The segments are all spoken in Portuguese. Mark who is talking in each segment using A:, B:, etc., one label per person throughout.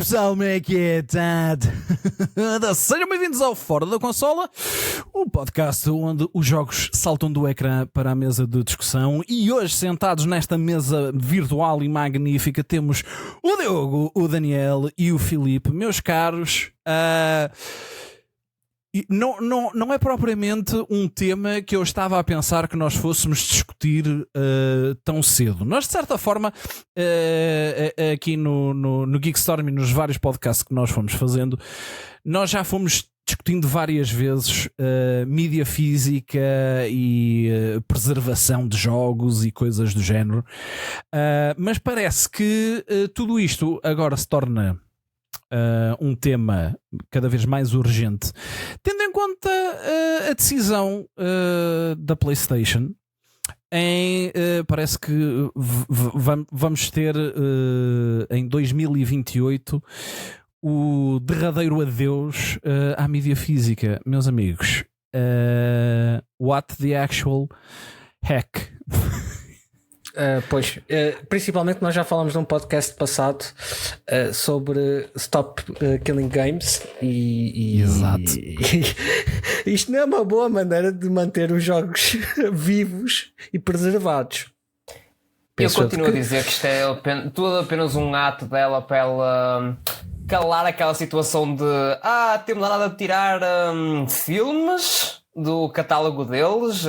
A: pessoal, como é que é? Sejam bem-vindos ao Fora da Consola, o podcast onde os jogos saltam do ecrã para a mesa de discussão. E hoje, sentados nesta mesa virtual e magnífica, temos o Diogo, o Daniel e o Filipe. Meus caros, não é propriamente um tema que eu estava a pensar que nós fôssemos discutir tão cedo. Nós, de certa forma, aqui no Geekstorm e nos vários podcasts que nós fomos fazendo, nós já fomos discutindo várias vezes mídia física e preservação de jogos e coisas do género. Mas parece que tudo isto agora se torna um tema cada vez mais urgente, tendo em conta a decisão da PlayStation em parece que vamos ter em 2028 o derradeiro adeus à mídia física. Meus amigos, what the actual heck?
B: Principalmente nós já falámos num podcast passado sobre Stop Killing Games e
A: Exato.
B: Isto não é uma boa maneira de manter os jogos vivos e preservados.
C: Eu continuo a dizer que isto é tudo apenas um ato dela para ela calar aquela situação de temos nada de tirar filmes do catálogo deles.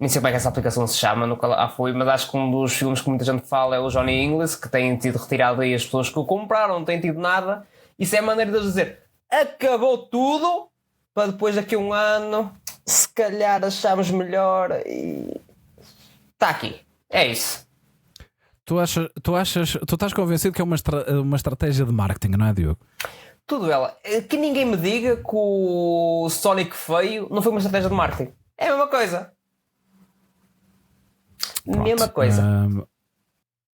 C: Nem sei como é que essa aplicação se chama, nunca foi, mas acho que um dos filmes que muita gente fala é o Johnny English, que tem tido retirado aí as pessoas que o compraram, não tem tido nada. Isso é a maneira de dizer acabou tudo, para depois daqui a um ano se calhar achamos melhor e está aqui, é isso.
A: Tu estás convencido que é uma estratégia de marketing, não é, Diogo?
C: Tudo ela. Que ninguém me diga que o Sonic feio não foi uma estratégia de marketing. É a mesma coisa.
A: Pronto.
C: Mesma coisa.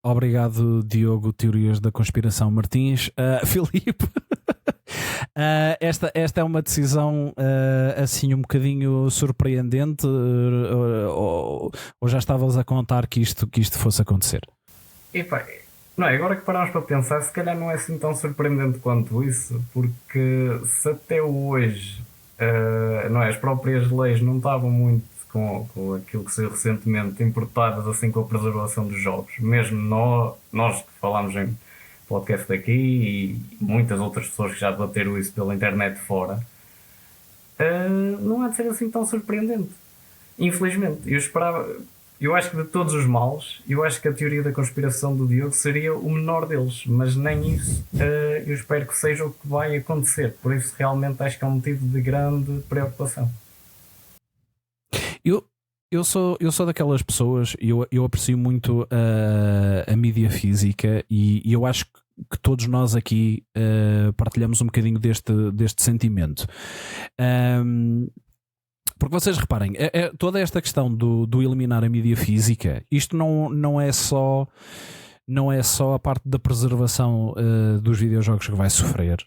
A: Obrigado, Diogo, Teorias da Conspiração Martins. Filipe, esta é uma decisão assim um bocadinho surpreendente, ou já estavas a contar que isto fosse acontecer?
D: Não é? Agora que paramos para pensar, se calhar não é assim tão surpreendente quanto isso, porque se até hoje não é, as próprias leis não estavam muito com aquilo que saiu recentemente importadas assim com a preservação dos jogos, mesmo nós que falámos em podcast aqui e muitas outras pessoas que já debateram isso pela internet fora, não há de ser assim tão surpreendente, infelizmente. Eu acho que de todos os males, eu acho que a teoria da conspiração do Diogo seria o menor deles, mas nem isso eu espero que seja o que vai acontecer, por isso realmente acho que é um motivo de grande preocupação.
A: Eu sou daquelas pessoas, eu aprecio muito a mídia física e eu acho que todos nós aqui partilhamos um bocadinho deste sentimento. Porque vocês reparem, toda esta questão do eliminar a mídia física, isto não é só a parte da preservação dos videojogos que vai sofrer,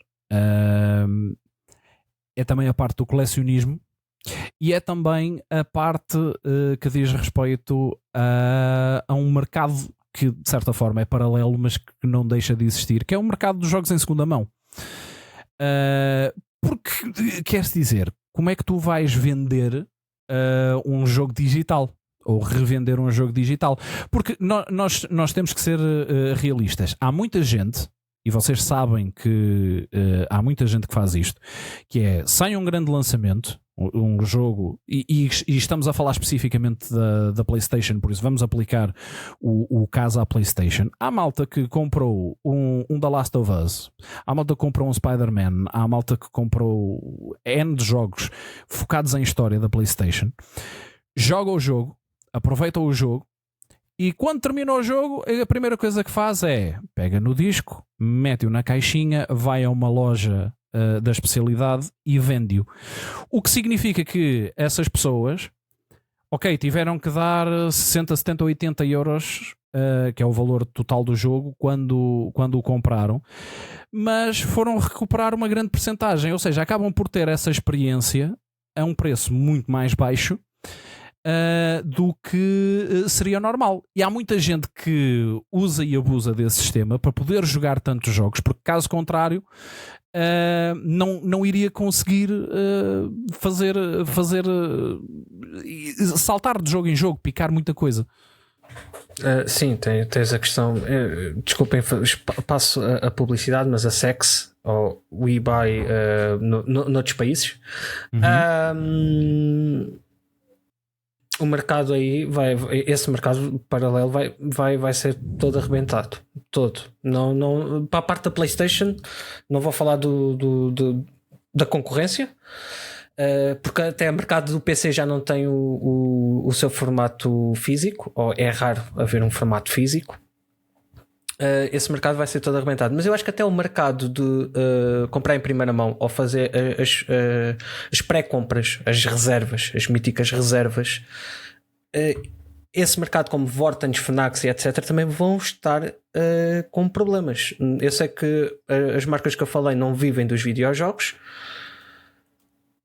A: é também a parte do colecionismo. E é também a parte que diz respeito a um mercado que de certa forma é paralelo, mas que não deixa de existir, que é o mercado dos jogos em segunda mão. Porque, queres dizer, como é que tu vais vender um jogo digital? Ou revender um jogo digital? Porque nós temos que ser realistas. Há muita gente, e vocês sabem que há muita gente que faz isto, que é, sai um grande lançamento, um jogo, e estamos a falar especificamente da PlayStation, por isso vamos aplicar o caso à PlayStation. Há malta que comprou um The Last of Us, há malta que comprou um Spider-Man, há malta que comprou N de jogos focados em história da PlayStation, joga o jogo, aproveita o jogo, e quando termina o jogo, a primeira coisa que faz é pega no disco, mete-o na caixinha, vai a uma loja da especialidade e vende-o. O que significa que essas pessoas, tiveram que dar 60, 70, 80 euros, que é o valor total do jogo, quando o compraram, mas foram recuperar uma grande percentagem, ou seja, acabam por ter essa experiência a um preço muito mais baixo, do que seria normal. E há muita gente que usa e abusa desse sistema para poder jogar tantos jogos, porque caso contrário não iria conseguir saltar de jogo em jogo, picar muita coisa.
B: Sim, tens a questão. Desculpem, passo a publicidade, mas a Sex ou o eBay noutros países, o mercado aí esse mercado paralelo vai ser todo arrebentado. Todo. Não, para a parte da PlayStation, não vou falar da concorrência. Porque até o mercado do PC já não tem o seu formato físico, ou é raro haver um formato físico. Esse mercado vai ser todo arrebentado, mas eu acho que até o mercado de comprar em primeira mão ou fazer as pré-compras, as reservas, as míticas reservas, esse mercado como Vortex, Fnac e etc. também vão estar com problemas. Eu sei que as marcas que eu falei não vivem dos videojogos,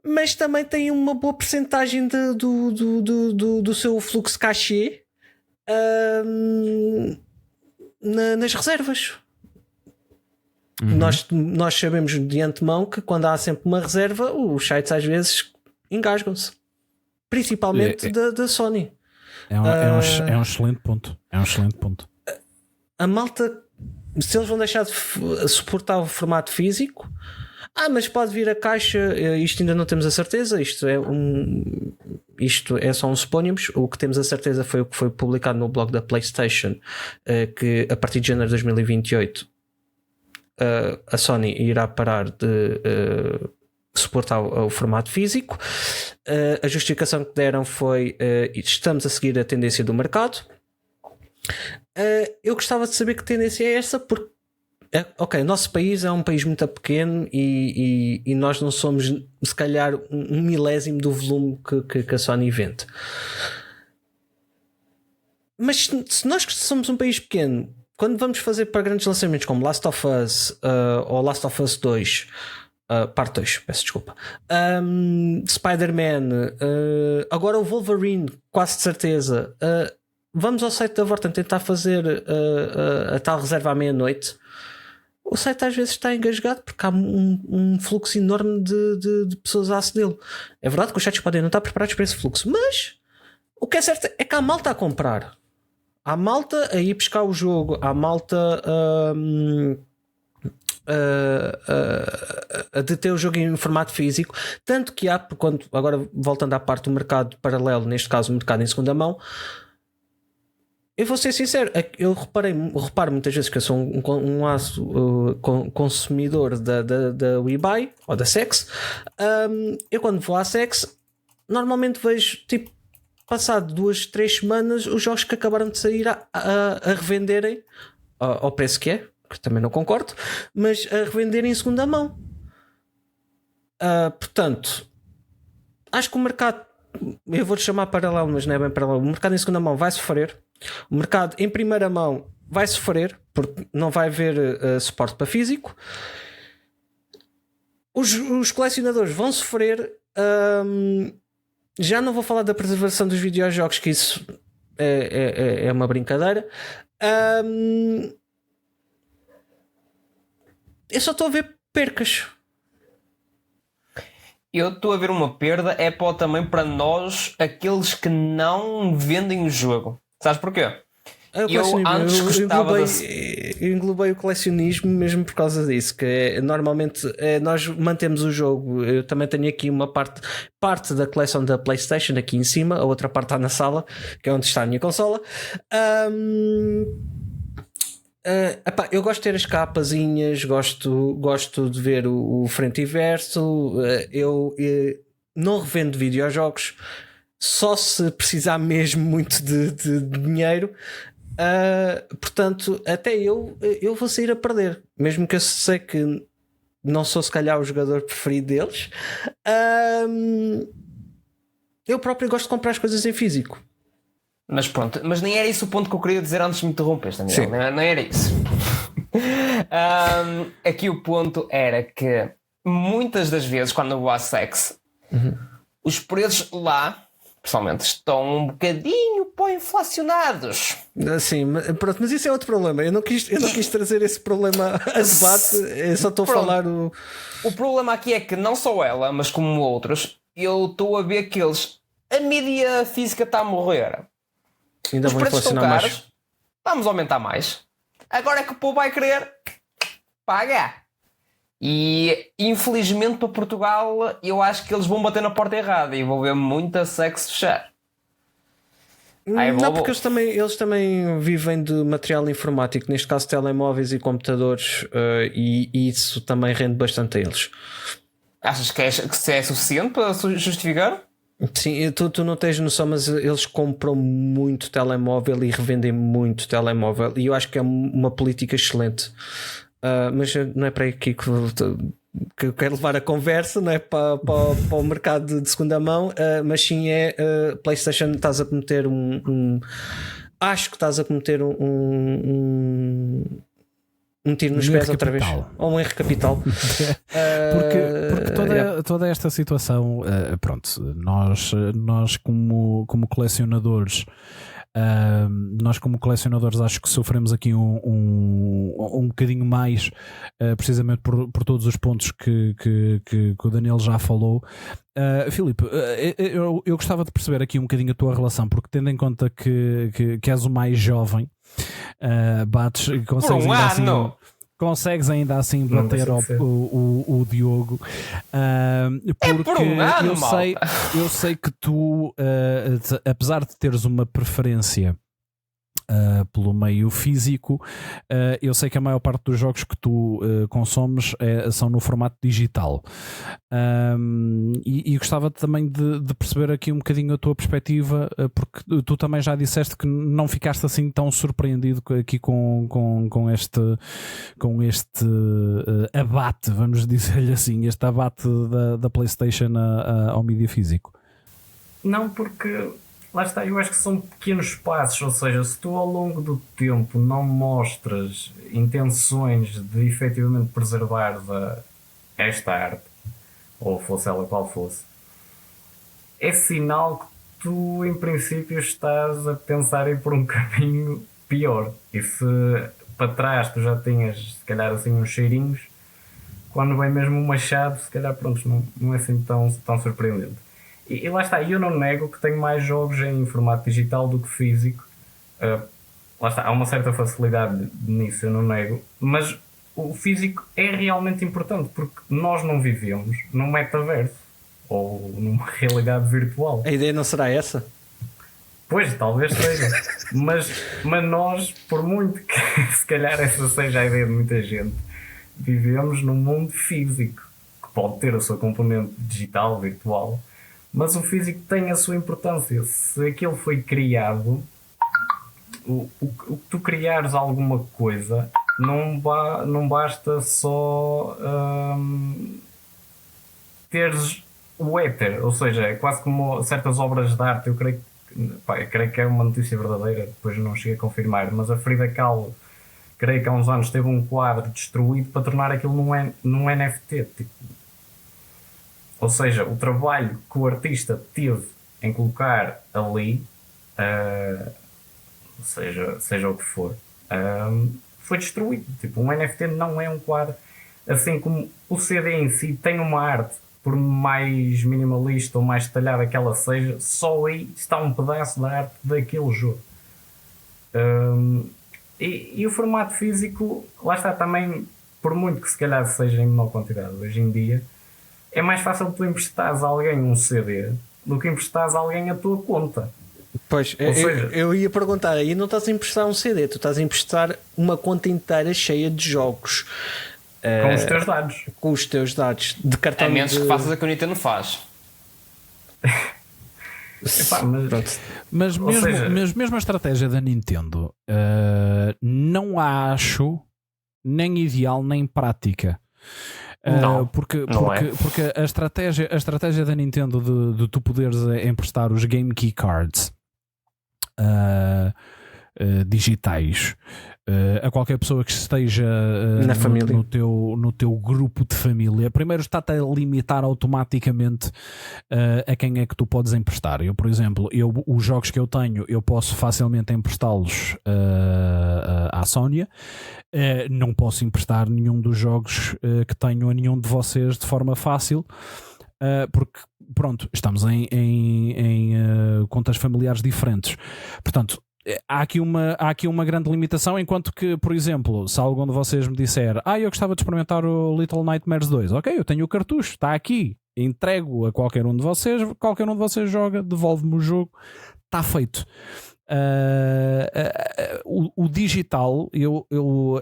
B: mas também tem uma boa percentagem do seu fluxo cachê nas reservas. Nós sabemos de antemão que quando há sempre uma reserva, os sites às vezes engasgam-se, principalmente da Sony.
A: É um excelente ponto. É um excelente ponto.
B: A malta, se eles vão deixar de suportar o formato físico, mas pode vir a caixa, isto ainda não temos a certeza, isto é só um suponhamos. O que temos a certeza foi o que foi publicado no blog da PlayStation, que a partir de janeiro de 2028 a Sony irá parar de suportar o formato físico. A justificação que deram foi estamos a seguir a tendência do mercado. Eu gostava de saber que tendência é essa, porque o nosso país é um país muito pequeno e nós não somos se calhar um milésimo do volume que a Sony vende. Mas se nós somos um país pequeno, quando vamos fazer para grandes lançamentos como Last of Us ou Last of Us 2, parte 2, peço desculpa, Spider-Man, agora o Wolverine, quase de certeza, vamos ao site da Vorten tentar fazer a tal reserva à meia-noite. O site às vezes está engasgado porque há um fluxo enorme de pessoas a acedê-lo. É verdade que os sites podem não estar preparados para esse fluxo, mas o que é certo é que há malta a comprar, há malta a ir buscar o jogo, há malta a deter o jogo em formato físico. Tanto que há, agora voltando à parte do mercado paralelo, neste caso o mercado em segunda mão, eu vou ser sincero, eu reparo muitas vezes que eu sou um aço consumidor da eBay ou da Sex. Eu quando vou à Sex normalmente vejo, tipo, passado 2-3 semanas, os jogos que acabaram de sair a revenderem ao preço que também não concordo, mas a revenderem em segunda mão. Portanto, acho que o mercado, eu vou-te chamar paralelo, mas não é bem paralelo, o mercado em segunda mão vai sofrer. O mercado em primeira mão vai sofrer porque não vai haver suporte para físico. Os colecionadores vão sofrer. Já não vou falar da preservação dos videojogos, que isso é uma brincadeira. Eu só estou a ver percas.
C: Eu estou a ver uma perda também para nós, aqueles que não vendem o jogo. Sabes porquê? Eu antes gostava
B: eu englobei o colecionismo mesmo por causa disso, que normalmente nós mantemos o jogo. Eu também tenho aqui uma parte da coleção da PlayStation aqui em cima, a outra parte está na sala, que é onde está a minha consola. Eu gosto de ter as capazinhas, gosto de ver o frente e verso. Eu não revendo videojogos só se precisar mesmo muito de dinheiro. Portanto, até eu vou sair a perder, mesmo que eu sei que não sou se calhar o jogador preferido deles. Eu próprio gosto de comprar as coisas em físico.
C: Mas pronto, mas nem era isso o ponto que eu queria dizer antes de me interromper, não era isso. Aqui o ponto era que muitas das vezes quando eu vou à Sex, os preços lá pessoalmente, estão um bocadinho inflacionados.
B: Sim, pronto, mas isso é outro problema. Eu não quis trazer esse problema a debate. Eu só estou a falar o
C: problema aqui é que não só ela, mas como outros, eu estou a ver que a mídia física está a morrer.
B: Ainda
C: os
B: vão
C: preços estão
B: inflacionar
C: caros,
B: mais.
C: Vamos aumentar mais. Agora é que o povo vai querer pagar. E infelizmente para Portugal eu acho que eles vão bater na porta errada e vou ver muita sexo fechar.
B: Não, porque eles também vivem de material informático, neste caso telemóveis e computadores, e isso também rende bastante a eles.
C: Achas que é suficiente para justificar?
B: Sim, tu não tens noção, mas eles compram muito telemóvel e revendem muito telemóvel, e eu acho que é uma política excelente. Mas não é para aqui que eu quero levar a conversa, não é para o mercado de segunda mão, mas sim PlayStation, estás a cometer acho que estás a cometer um tiro nos pés outra vez, ou um erro capital.
A: Porque toda esta situação, pronto, nós como colecionadores, acho que sofremos aqui um bocadinho mais, precisamente por todos os pontos que o Daniel já falou. Filipe, eu gostava de perceber aqui um bocadinho a tua relação, porque tendo em conta que és o mais jovem, bates e consegues ainda assim bater o Diogo, porque eu sei que tu, apesar de teres uma preferência pelo meio físico, eu sei que a maior parte dos jogos que tu consomes são no formato digital, e gostava também de perceber aqui um bocadinho a tua perspectiva, porque tu também já disseste que não ficaste assim tão surpreendido aqui com este abate, vamos dizer-lhe assim, este abate da PlayStation ao mídia físico.
D: Não, porque lá está, eu acho que são pequenos passos, ou seja, se tu ao longo do tempo não mostras intenções de efetivamente preservar esta arte, ou fosse ela qual fosse, é sinal que tu em princípio estás a pensar em por um caminho pior. E se para trás tu já tinhas se calhar assim uns cheirinhos, quando vem mesmo um machado, se calhar pronto, não é assim tão surpreendente. E lá está, eu não nego que tenho mais jogos em formato digital do que físico. Lá está, há uma certa facilidade nisso, eu não nego. Mas o físico é realmente importante, porque nós não vivemos num metaverso ou numa realidade virtual.
B: A ideia não será essa?
D: Pois, talvez seja. mas nós, por muito que se calhar essa seja a ideia de muita gente, vivemos num mundo físico, que pode ter a sua componente digital, virtual, mas o físico tem a sua importância. Se aquilo foi criado, o que tu criares alguma coisa, não basta só teres o éter, ou seja, é quase como certas obras de arte. Eu creio que é uma notícia verdadeira, depois não cheguei a confirmar, mas a Frida Kahlo, creio que há uns anos teve um quadro destruído para tornar aquilo num NFT, tipo. Ou seja, o trabalho que o artista teve em colocar ali, seja o que for, foi destruído. Tipo, um NFT não é um quadro. Assim como o CD em si tem uma arte, por mais minimalista ou mais detalhada que ela seja, só aí está um pedaço da arte daquele jogo. E o formato físico, lá está também, por muito que se calhar seja em menor quantidade hoje em dia, é mais fácil tu emprestares a alguém um CD do que emprestares a alguém a tua conta.
B: Pois, eu ia perguntar, aí não estás a emprestar um CD, tu estás a emprestar uma conta inteira cheia de jogos.
D: Com os teus dados.
B: Com os teus dados de cartão.
C: A menos que faças a que a Nintendo faz.
D: Epá,
A: mas mesmo a estratégia da Nintendo, não a acho nem ideal nem prática. Porque a estratégia da Nintendo de tu poderes emprestar os Game Key Cards digitais a qualquer pessoa que esteja
B: na família.
A: No teu grupo de família. Primeiro está-te a limitar automaticamente a quem é que tu podes emprestar. Eu, por exemplo, os jogos que eu tenho, eu posso facilmente emprestá-los à Sónia. Não posso emprestar nenhum dos jogos que tenho a nenhum de vocês de forma fácil, porque pronto, estamos em contas familiares diferentes. Portanto, há aqui uma grande limitação, enquanto que, por exemplo, se algum de vocês me disser eu gostava de experimentar o Little Nightmares 2, ok, eu tenho o cartucho, está aqui, entrego a qualquer um de vocês joga, devolve-me o jogo, está feito. O digital,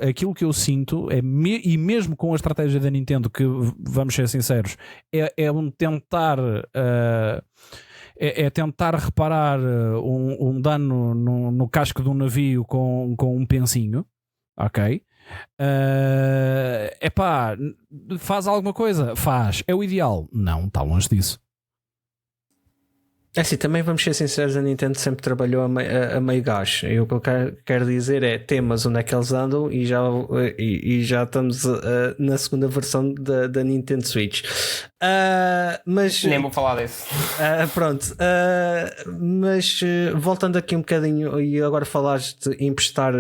A: aquilo que eu sinto e mesmo com a estratégia da Nintendo, que vamos ser sinceros, é um tentar tentar reparar um dano no casco de um navio com um pensinho, ok? Faz alguma coisa? Faz. É o ideal? Não, está longe disso.
B: É assim, também vamos ser sinceros, a Nintendo sempre trabalhou a meio gás. E o que eu quero dizer é, temas onde é que eles andam e já estamos na segunda versão da Nintendo Switch. Mas
C: nem vou falar disso.
B: Pronto, mas voltando aqui um bocadinho, e agora falaste de emprestar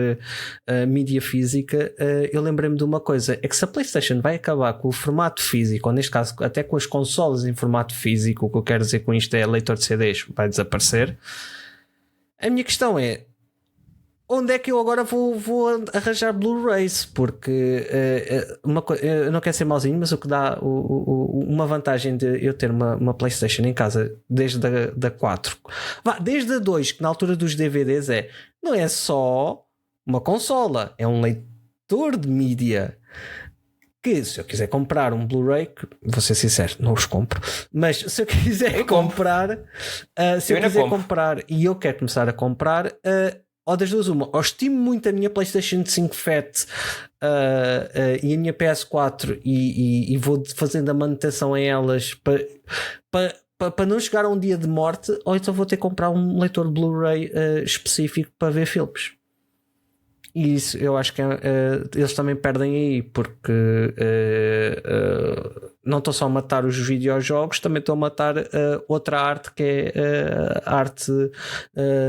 B: mídia física, eu lembrei-me de uma coisa, é que se a PlayStation vai acabar com o formato físico, ou neste caso até com as consolas em formato físico, o que eu quero dizer com isto é leitor de CDs vai desaparecer. A minha questão é, onde é que eu agora vou arranjar Blu-rays? Porque eu não quero ser mauzinho, mas o que dá uma vantagem de eu ter uma PlayStation em casa desde a 4, desde a 2, que na altura dos DVDs não é só uma consola, é um leitor de mídia. Que se eu quiser comprar um Blu-ray, que vou ser sincero, não os compro, mas se eu quiser comprar, comprar e eu quero começar a comprar, ou das duas uma, ou estimo muito a minha PlayStation 5 Fat e a minha PS4 e vou fazendo a manutenção em elas para não chegar a um dia de morte, ou então vou ter que comprar um leitor Blu-ray específico para ver filmes. E isso eu acho que eles também perdem aí, porque não estou só a matar os videojogos, também estou a matar outra arte, que é a arte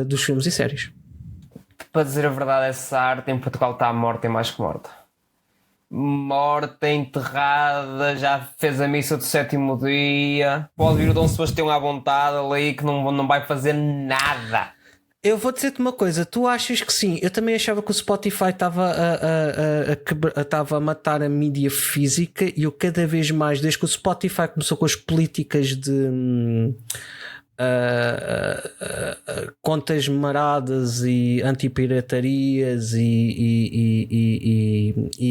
B: dos filmes e séries.
C: Para dizer a verdade, essa arte em Portugal está morta e mais que morta. Morta, enterrada, já fez a missa do 7º dia. Pode vir o Dom Sebastião à vontade ali, que não vai fazer nada.
B: Eu vou dizer-te uma coisa, tu achas que sim? Eu também achava que o Spotify estava a matar a mídia física, e eu cada vez mais, desde que o Spotify começou com as políticas de contas maradas e antipiratarias e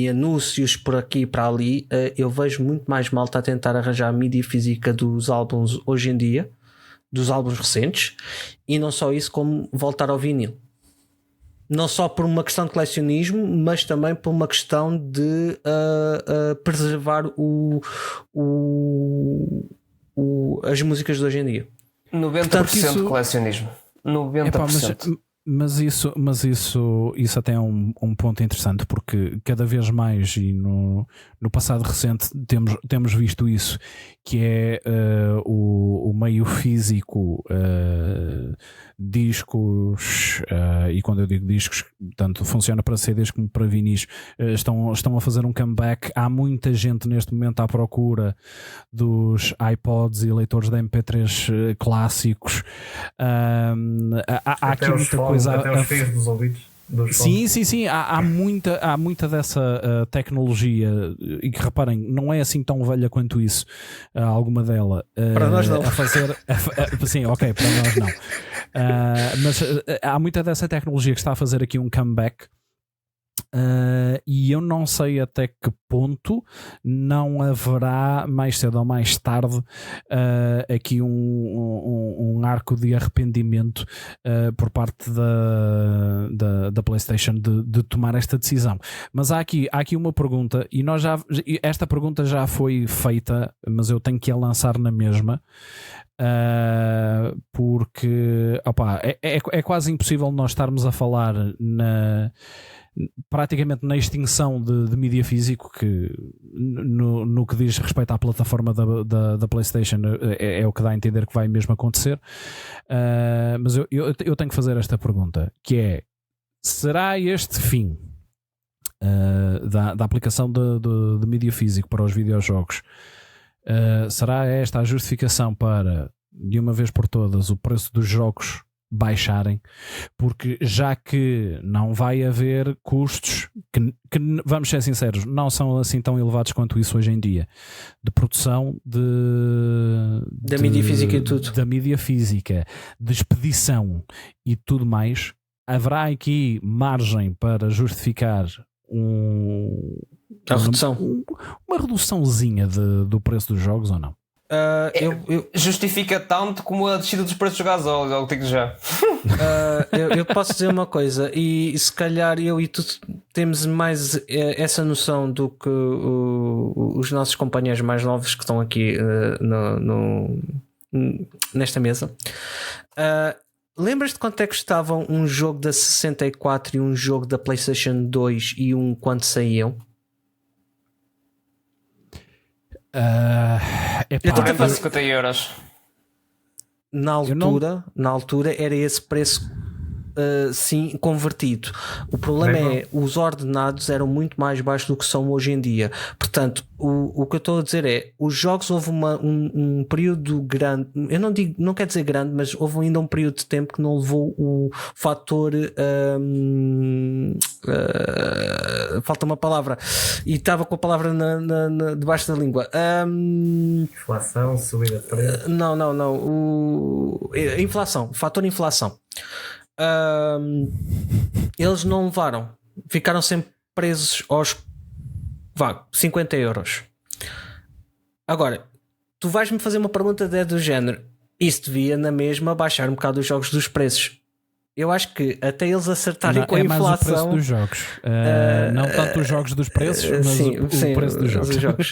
B: anúncios por aqui e para ali, eu vejo muito mais malta a tentar arranjar a mídia física dos álbuns hoje em dia, dos álbuns recentes, e não só isso, como voltar ao vinil, não só por uma questão de colecionismo, mas também por uma questão de preservar as músicas de hoje em dia.
C: 90% portanto, de colecionismo. 90%.
A: Mas isso até é um ponto interessante, porque cada vez mais, e no passado recente temos visto isso, que é o meio físico, discos, e quando eu digo discos, tanto funciona para CDs como para vinis, estão a fazer um comeback. Há muita gente neste momento à procura dos iPods e leitores de MP3 clássicos. Há aqui muita coisa.
D: Até os fios dos ouvidos.
A: Sim. Há muita dessa tecnologia, e que reparem, não é assim tão velha quanto isso, alguma dela.
B: Para nós não.
A: A fazer, sim, ok, para nós não. Mas há muita dessa tecnologia que está a fazer aqui um comeback. E eu não sei até que ponto não haverá mais cedo ou mais tarde aqui um arco de arrependimento por parte da PlayStation de tomar esta decisão. Mas há aqui uma pergunta, e esta pergunta já foi feita, mas eu tenho que a lançar na mesma. Porque é quase impossível nós estarmos a falar praticamente na extinção de mídia físico, que no que diz respeito à plataforma da PlayStation é o que dá a entender que vai mesmo acontecer. Mas eu tenho que fazer esta pergunta, que é: será este fim da aplicação de mídia físico para os videojogos, será esta a justificação para, de uma vez por todas, o preço dos jogos baixarem? Porque já que não vai haver custos que, vamos ser sinceros, não são assim tão elevados quanto isso hoje em dia, de produção
B: da mídia física e tudo,
A: da mídia física, de expedição e tudo mais, haverá aqui margem para justificar uma reduçãozinha do preço dos jogos, ou não?
C: Justifica tanto como a descida dos preços dos gasóleos, eu digo já.
B: Eu posso dizer uma coisa, e se calhar eu e tu temos mais essa noção do que os nossos companheiros mais novos que estão aqui nesta mesa. Lembras-te quanto é que custavam um jogo da 64 e um jogo da PlayStation 2 e quando saíam?
C: Eu estou a fazer 50 euros.
B: Na altura era esse preço, sim, convertido. O problema é os ordenados eram muito mais baixos do que são hoje em dia. Portanto, o que eu estou a dizer é, os jogos, houve um período grande, eu não quero dizer grande, mas houve ainda um período de tempo que não levou o fator falta uma palavra e estava com a palavra debaixo da língua.
D: Inflação, subida de preço.
B: Não, inflação, fator inflação. Eles não levaram, ficaram sempre presos aos 50 euros. Agora, tu vais-me fazer uma pergunta do género: isso devia na mesma baixar um bocado os jogos dos preços? Eu acho que até eles acertarem com a inflação.
A: Mais o preço dos jogos, não tanto os jogos dos preços, mas o preço dos jogos.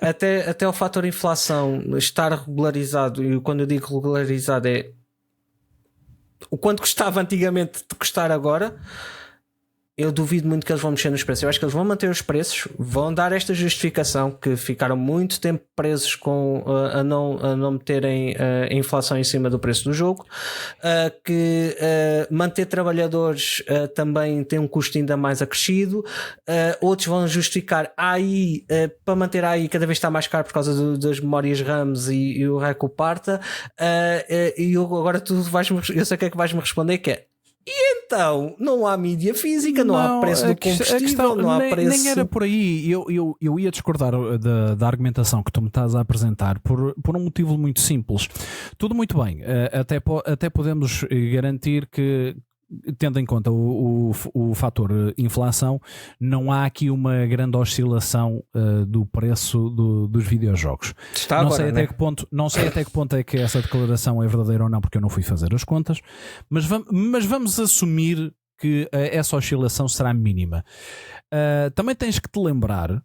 B: Até o fator inflação estar regularizado, e quando eu digo regularizado é o quanto custava antigamente de custar agora. Eu duvido muito que eles vão mexer nos preços. Eu acho que eles vão manter os preços, vão dar esta justificação que ficaram muito tempo presos com a não meterem a inflação em cima do preço do jogo, que manter trabalhadores também tem um custo ainda mais acrescido. Outros vão justificar AI, para manter a AI cada vez está mais caro por causa das memórias RAMs e o raio que o parta. E agora eu sei o que é que vais-me responder, que é: e então, não há mídia física, não há preço do combustível, não há preço...
A: Nem era por aí. Eu ia discordar da argumentação que tu me estás a apresentar por um motivo muito simples. Tudo muito bem, até podemos garantir que, tendo em conta o fator inflação, não há aqui uma grande oscilação do preço dos videojogos. Não sei até que ponto é que essa declaração é verdadeira ou não, porque eu não fui fazer as contas, mas vamos assumir que essa oscilação será mínima. Também tens que te lembrar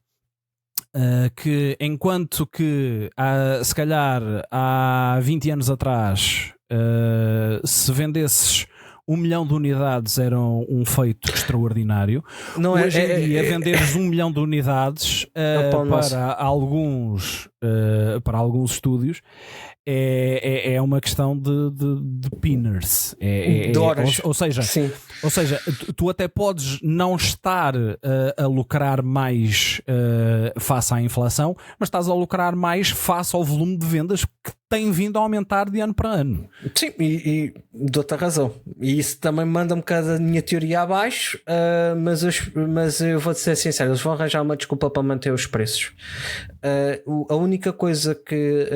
A: que, enquanto que se calhar há 20 anos atrás, se vendesses 1 milhão de unidades era um feito extraordinário. Hoje em dia, venderes 1 milhão de unidades para alguns estúdios é uma questão de pinners,
B: de horas.
A: Ou seja, tu até podes não estar a lucrar mais face à inflação, mas estás a lucrar mais face ao volume de vendas que tem vindo a aumentar de ano para ano.
B: Sim, e dou-te a razão. E isso também manda um bocado a minha teoria abaixo, mas eu vou-te ser sincero, eles vão arranjar uma desculpa para manter os preços. A única coisa que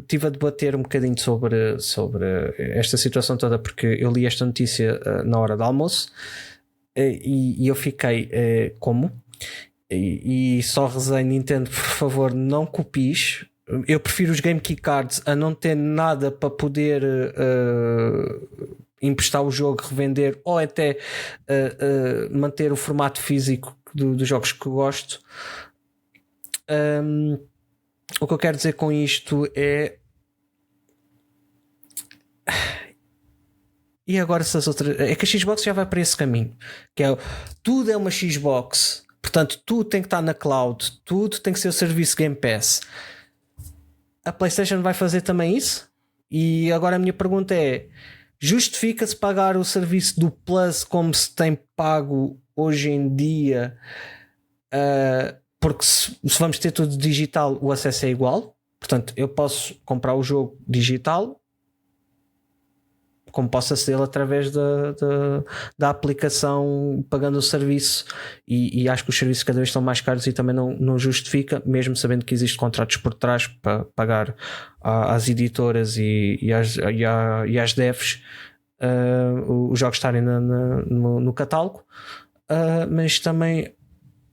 B: tive a debater um bocadinho sobre esta situação toda, porque eu li esta notícia na hora do almoço, e eu fiquei como? E só rezei: Nintendo, por favor, não copies. Eu prefiro os Game Key Cards a não ter nada para poder emprestar o jogo, revender, ou até manter o formato físico dos jogos que gosto. O que eu quero dizer com isto é: E agora se as outras... É que a Xbox já vai para esse caminho, que é tudo é uma Xbox, portanto tudo tem que estar na cloud, tudo tem que ser o serviço Game Pass. A PlayStation vai fazer também isso? E agora a minha pergunta é: justifica-se pagar o serviço do Plus como se tem pago hoje em dia? Porque se vamos ter tudo digital, o acesso é igual. Portanto, eu posso comprar o jogo digital, como posso acedê-lo através da aplicação, pagando o serviço, e acho que os serviços cada vez estão mais caros e também não justifica, mesmo sabendo que existem contratos por trás para pagar às editoras e às devs os jogos estarem no catálogo. Mas também,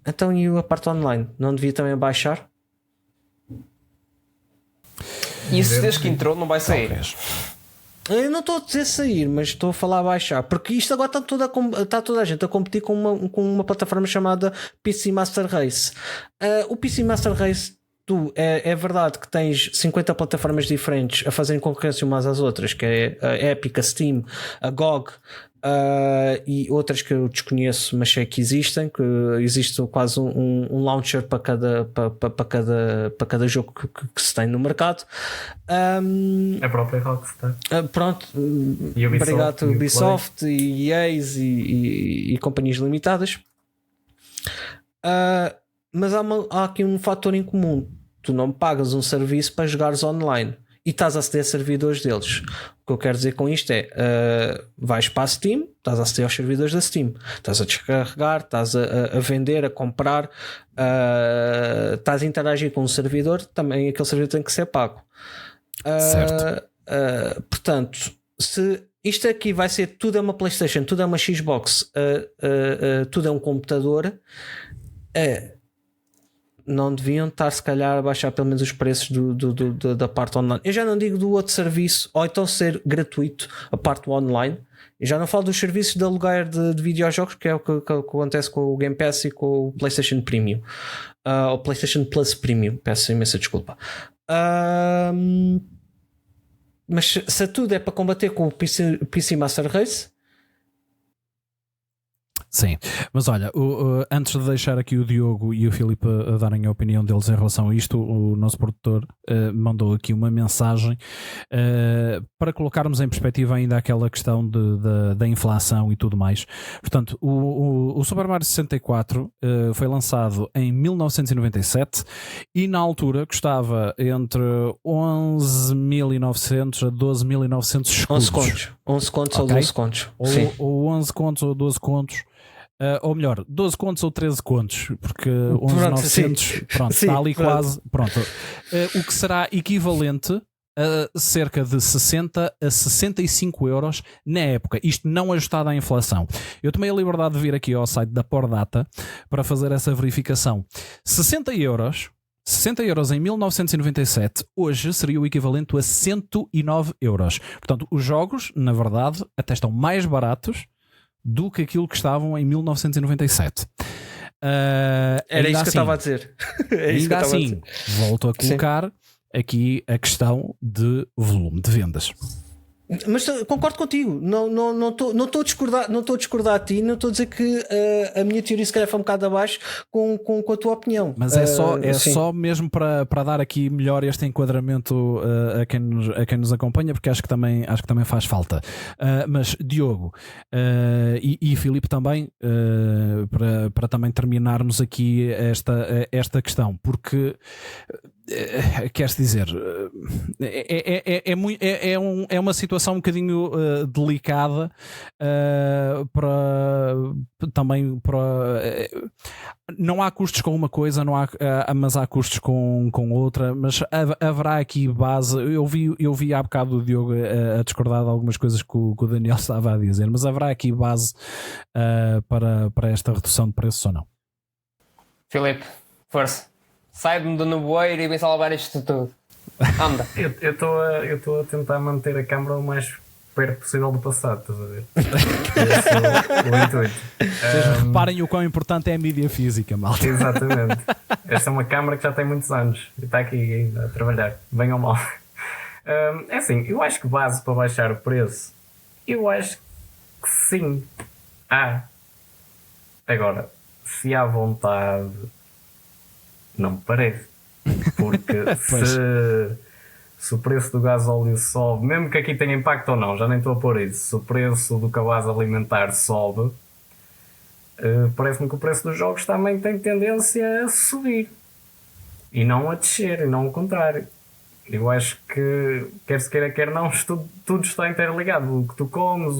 B: então, e a parte online? Não devia também baixar?
C: Isso desde que entrou não vai sair.
B: Eu não estou a dizer sair, mas estou a falar baixar, porque isto agora está toda a gente a competir com uma plataforma chamada PC Master Race. O PC Master Race, é verdade que tens 50 plataformas diferentes a fazerem concorrência umas às outras, que é a Epic, a Steam, a GOG, e outras que eu desconheço, mas sei que existem, que existe quase um launcher para cada jogo que se tem no mercado.
D: A própria Rockstar.
B: Pronto, obrigado Ubisoft e EA e companhias limitadas. Mas há aqui um fator em comum: tu não pagas um serviço para jogares online e estás a aceder a servidores deles. O que eu quero dizer com isto é, vais para a Steam, estás a aceder aos servidores da Steam, estás a descarregar, estás a vender, a comprar, estás a interagir com um servidor, também aquele servidor tem que ser pago.
A: Certo.
B: Portanto, se isto aqui vai ser tudo é uma PlayStation, tudo é uma Xbox, tudo é um computador, não deviam estar se calhar a baixar pelo menos os preços da parte online. Eu já não digo do outro serviço, ou então ser gratuito a parte online. Eu já não falo dos serviços de aluguer de videojogos, que é o que acontece com o Game Pass e com o PlayStation Premium, ou PlayStation Plus Premium. Peço imensa desculpa. Mas se tudo é para combater com o PC Master Race.
A: Sim, mas olha, antes de deixar aqui o Diogo e o Filipe a darem a opinião deles em relação a isto, o nosso produtor mandou aqui uma mensagem para colocarmos em perspectiva ainda aquela questão da inflação e tudo mais. Portanto, o Super Mario 64 foi lançado em 1997 e na altura custava entre 11.900 a 12.900 escudos.
B: 11 contos
A: okay?
B: Ou 12 contos.
A: Ou 11 contos ou 12 contos. Ou melhor, 12 contos ou 13 contos, porque 11.900 pronto, está ali pronto. Quase pronto. O que será equivalente a cerca de 60 a 65 euros na época, isto não ajustado à inflação. Eu tomei a liberdade de vir aqui ao site da Pordata para fazer essa verificação. 60 euros em 1997 hoje seria o equivalente a 109 euros. Portanto, os jogos, na verdade, até estão mais baratos do que aquilo que estavam em 1997.
B: Era isso que eu estava a dizer.
A: Ainda assim, volto a colocar aqui a questão de volume de vendas.
B: Mas concordo contigo, não estou a discordar de ti, não estou a dizer que a minha teoria se calhar foi um bocado abaixo com a tua opinião.
A: Mas só mesmo para dar aqui melhor este enquadramento a quem nos acompanha, porque acho que também faz falta. Mas Diogo e Filipe também, para também terminarmos aqui esta questão, porque queres dizer, é uma situação um bocadinho delicada não há custos com uma coisa, mas há custos com outra, mas haverá aqui base. Eu vi há bocado o Diogo a discordar de algumas coisas que o Daniel estava a dizer, mas haverá aqui base para esta redução de preços ou não?
C: Filipe, força. Sai-me do nevoeiro e vem salvar isto tudo. Anda.
D: Eu estou a tentar manter a câmara o mais perto possível do passado, estás a ver? O intuito.
A: Vocês reparem o quão importante é a mídia física, malta.
D: Exatamente. Esta é uma câmara que já tem muitos anos e está aqui ainda a trabalhar, bem ou mal. É assim, eu acho que base para baixar o preço, Eu acho que sim. Agora, se há vontade, não me parece. Porque se o preço do gasóleo sobe, mesmo que aqui tenha impacto ou não, já nem estou a pôr isso, se o preço do cabaz alimentar sobe, parece-me que o preço dos jogos também tem tendência a subir e não a descer, e não o contrário. Eu acho que, quer se queira, quer não, tudo está interligado. O que tu comes,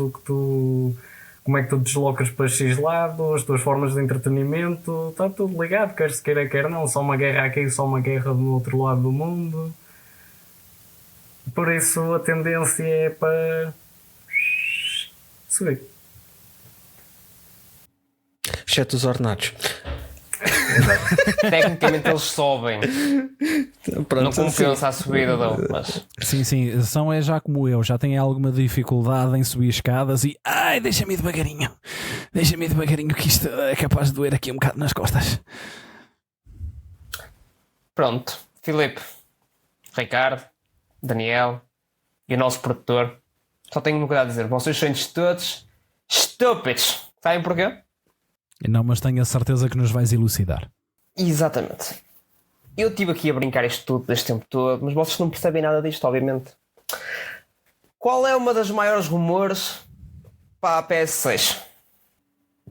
D: como é que tu te deslocas para X lado, as tuas formas de entretenimento, está tudo ligado, quer se queira, quer não. Só uma guerra aqui, só uma guerra do outro lado do mundo. Por isso a tendência é para subir.
B: Exceto os ordenados.
C: Tecnicamente eles sobem.
B: Pronto,
C: não compensa a subida, não. Mas...
A: Sim, são já como eu, já têm alguma dificuldade em subir escadas e deixa-me ir devagarinho, que isto é capaz de doer aqui um bocado nas costas.
C: Pronto, Filipe, Ricardo, Daniel e o nosso produtor, só tenho uma coisa a dizer: vocês são todos estúpidos. Sabem porquê?
A: Não, mas tenho a certeza que nos vais elucidar.
C: Exatamente. Eu estive aqui a brincar isto tudo deste tempo todo, mas vocês não percebem nada disto, obviamente. Qual é uma das maiores rumores para a PS6?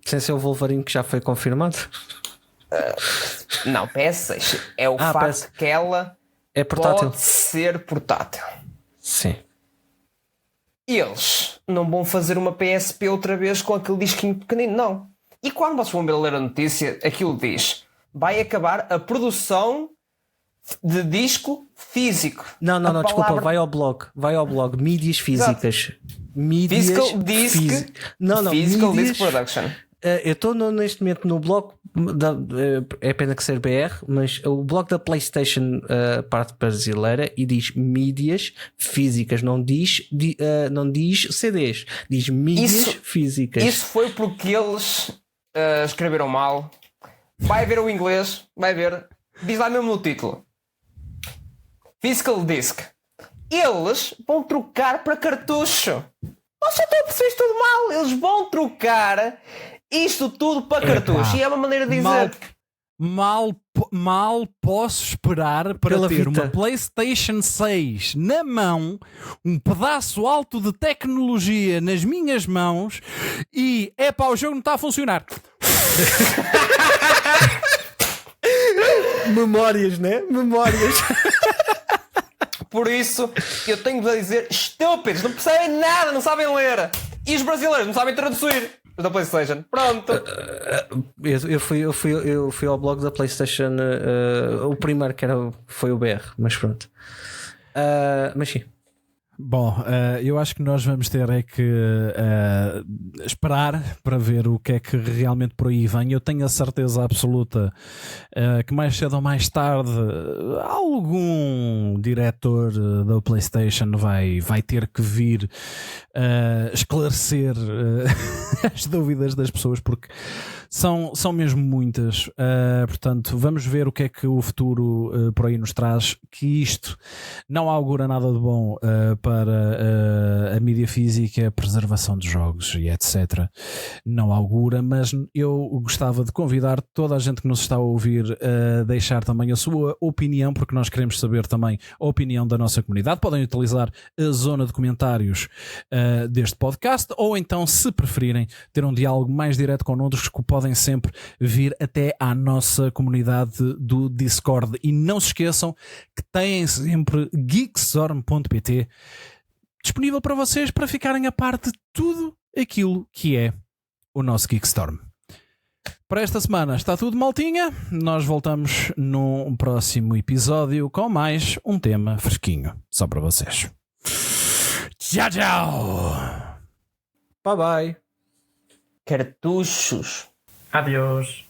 B: Sem ser o Wolverine, que já foi confirmado?
C: Não, PS6. É o facto que ela
B: é portátil.
C: Pode ser portátil.
B: Sim.
C: Eles não vão fazer uma PSP outra vez com aquele disquinho pequenino, não. E quando vocês vão ler a notícia, aquilo diz: vai acabar a produção de disco físico.
B: Não, desculpa, vai ao blog. Mídias físicas. Mídias
C: Physical Disc. Physical Disc Production.
B: Eu estou neste momento no blog é pena que ser BR, mas o blog da PlayStation, parte brasileira, e diz mídias físicas, não diz CDs, diz mídias físicas.
C: Isso foi porque eles escreveram mal. Vai ver o inglês, vai ver, diz lá mesmo no título: Physical Disc. Eles vão trocar para cartucho. Vocês estão a perceber isto tudo mal. Eles vão trocar isto tudo para cartucho. E é uma maneira de dizer:
A: mal posso esperar para ter uma PlayStation 6 na mão, um pedaço alto de tecnologia nas minhas mãos, e o jogo não está a funcionar.
B: Memórias, né? Memórias.
C: Por isso, eu tenho de dizer: estúpidos, não percebem nada, não sabem ler. E os brasileiros não sabem traduzir da PlayStation. Pronto.
B: Eu fui ao blog da PlayStation, o primeiro que foi o BR, mas pronto. Mas sim.
A: Bom, eu acho que nós vamos ter que esperar para ver o que é que realmente por aí vem. Eu tenho a certeza absoluta que mais cedo ou mais tarde algum diretor da PlayStation vai ter que vir esclarecer as dúvidas das pessoas, porque são mesmo muitas. Portanto, vamos ver o que é que o futuro por aí nos traz, que isto não augura nada de bom para a mídia física, a preservação de jogos e etc. Não augura, mas eu gostava de convidar toda a gente que nos está a ouvir a deixar também a sua opinião, porque nós queremos saber também a opinião da nossa comunidade. Podem utilizar a zona de comentários deste podcast, ou então, se preferirem, ter um diálogo mais direto connosco, podem sempre vir até à nossa comunidade do Discord. E não se esqueçam que têm sempre geekstorm.pt disponível para vocês, para ficarem a par de tudo aquilo que é o nosso Geekstorm. Para esta semana está tudo, maltinha. Nós voltamos num próximo episódio com mais um tema fresquinho só para vocês. Tchau, tchau.
B: Bye bye.
C: Cartuchos.
D: Adeus.